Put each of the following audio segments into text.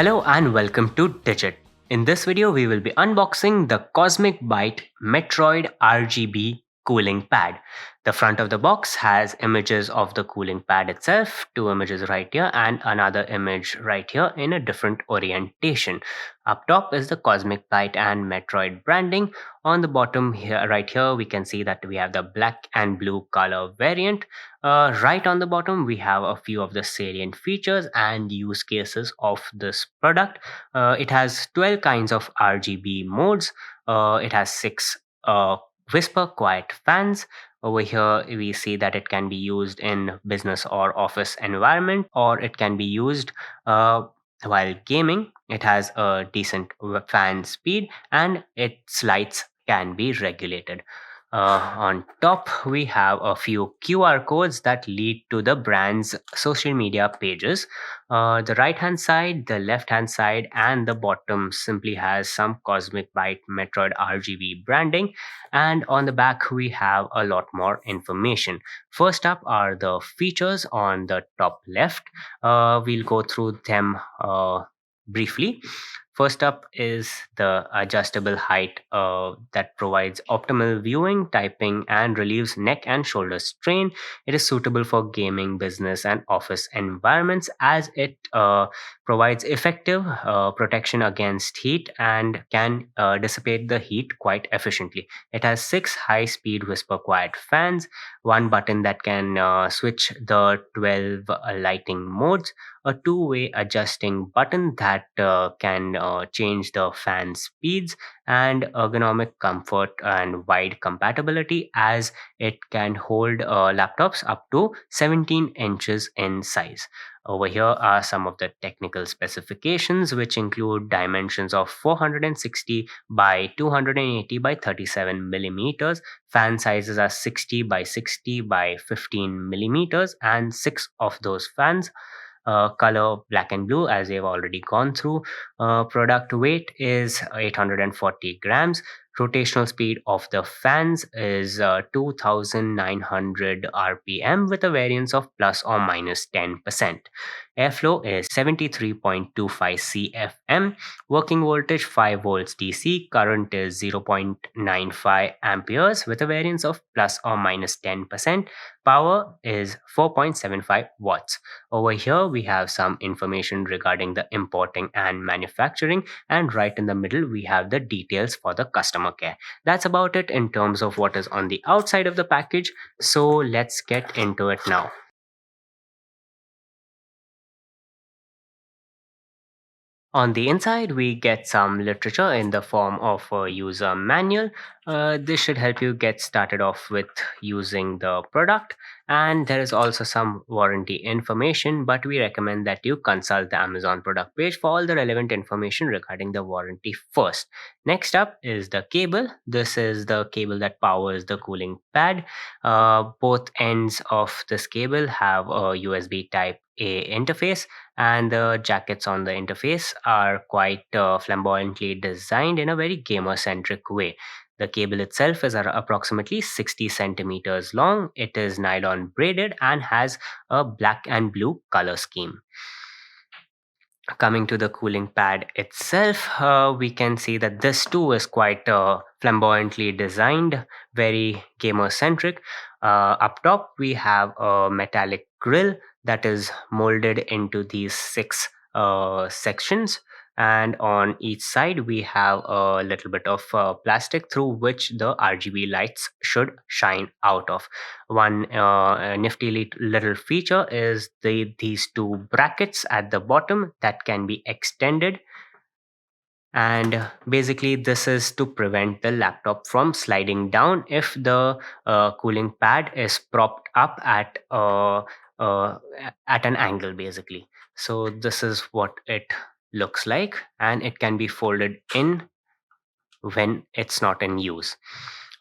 Hello and welcome to Digit. In this video, we will be unboxing the Cosmic Byte Meteoroid RGB cooling pad. The front of the box has images of the cooling pad itself, two images right here and another image right here in a different orientation. Up top is the Cosmic Byte and Meteoroid branding. On the bottom here, right here, we can see that we have the black and blue color variant. Right on the bottom, we have a few of the salient features and use cases of this product. It has 12 kinds of RGB modes. It has six whisper quiet fans. Over here, we see that it can be used in business or office environment, or it can be used while gaming. It has a decent fan speed, and its lights can be regulated. On top, we have a few QR codes that lead to the brand's social media pages. The right hand side, the left hand side, and the bottom simply has some Cosmic Byte Meteoroid RGB branding. And on the back, we have a lot more information. First up are the features on the top left. We'll go through them briefly. First up is the adjustable height that provides optimal viewing, typing, and relieves neck and shoulder strain. It is suitable for gaming, business, and office environments as it provides effective protection against heat and can dissipate the heat quite efficiently. It has six high speed whisper quiet fans, one button that can switch the 12 lighting modes, a two-way adjusting button that can change the fan speeds, and ergonomic comfort and wide compatibility as it can hold laptops up to 17 inches in size. Over here are some of the technical specifications, which include dimensions of 460 by 280 by 37 millimeters. Fan sizes are 60 by 60 by 15 millimeters, and six of those fans color black and blue, as they've already gone through. Product weight is 840 grams. Rotational speed of the fans is 2900 rpm with a variance of plus or minus 10%. Airflow is 73.25 cfm. Working voltage 5 volts DC. Current is 0.95 amperes with a variance of plus or minus 10%. Power is 4.75 watts. Over here, we have some information regarding the importing and manufacturing, and right in the middle, we have the details for the customer care. That's about it in terms of what is on the outside of the package. So let's get into it now. On the inside, we get some literature in the form of a user manual. This should help you get started off with using the product. And there is also some warranty information, but we recommend that you consult the Amazon product page for all the relevant information regarding the warranty first. Next up is the cable. This is the cable that powers the cooling pad. Both ends of this cable have a USB Type A interface, and the jackets on the interface are quite flamboyantly designed in a very gamer centric way. The cable itself is approximately 60 centimeters long. It is nylon braided and has a black and blue color scheme. Coming to the cooling pad itself, we can see that this too is quite flamboyantly designed, very gamer centric. Up top, we have a metallic grill that is molded into these six sections, and on each side, we have a little bit of plastic through which the RGB lights should shine out of. One nifty little feature is these two brackets at the bottom that can be extended, and basically this is to prevent the laptop from sliding down if the cooling pad is propped up uh, at an angle basically. So this is what it looks like, and it can be folded in when it's not in use.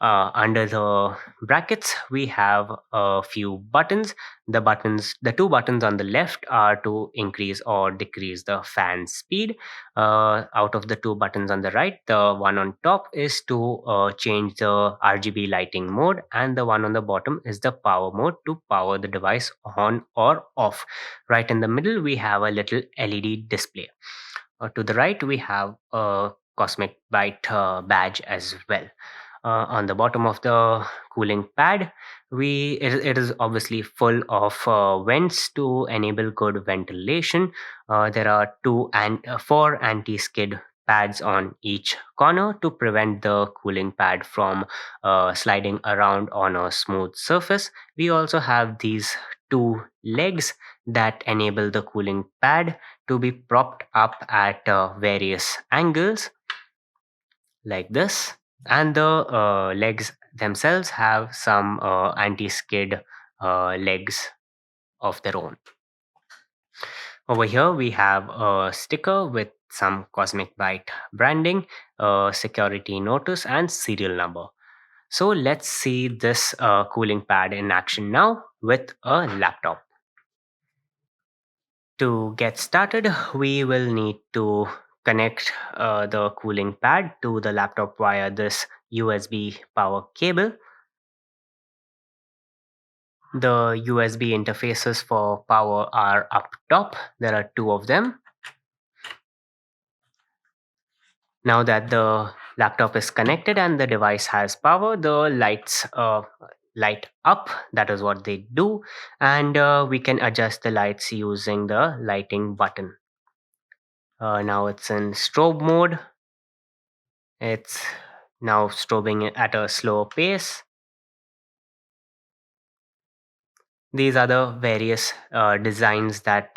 Under the brackets, we have a few buttons. The two buttons on the left are to increase or decrease the fan speed. Out of the two buttons on the right, the one on top is to change the RGB lighting mode, and the one on the bottom is the power mode to power the device on or off. Right in the middle, we have a little LED display. To the right, we have a Cosmic Byte badge as well. On the bottom of the cooling pad, it is obviously full of vents to enable good ventilation. There are four anti-skid pads on each corner to prevent the cooling pad from sliding around on a smooth surface. We also have these two legs that enable the cooling pad to be propped up at various angles like this, and the legs themselves have some anti-skid legs of their own. Over here we have a sticker with some Cosmic Byte branding, a security notice, and serial number. So let's see this cooling pad in action now with a laptop. To get started, we will need to connect the cooling pad to the laptop via this USB power cable. The USB interfaces for power are up top. There are two of them. Now that the laptop is connected and the device has power, the lights light up. That is what they do. And we can adjust the lights using the lighting button. Now it's in strobe mode. It's now strobing at a slow pace. These are the various designs that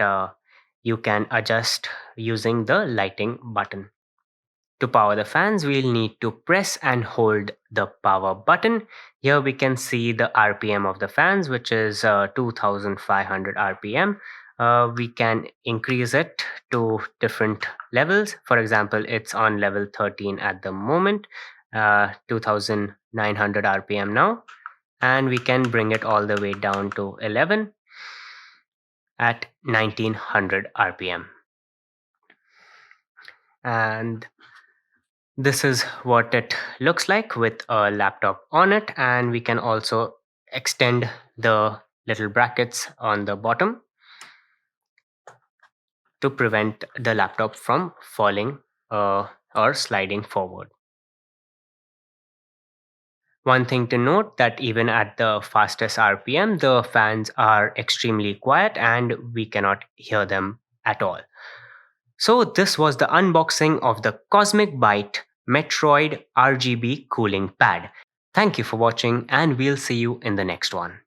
you can adjust using the lighting button. To power the fans, we'll need to press and hold the power button. Here we can see the RPM of the fans, which is 2500 RPM. We can increase it to different levels. For example, it's on level 13 at the moment, 2900 RPM now. And we can bring it all the way down to 11 at 1900 RPM. And this is what it looks like with a laptop on it, and we can also extend the little brackets on the bottom to prevent the laptop from falling or sliding forward. One thing to note that even at the fastest RPM, the fans are extremely quiet and we cannot hear them at all. So this was the unboxing of the Cosmic Byte Meteoroid RGB cooling pad. Thank you for watching, and we'll see you in the next one.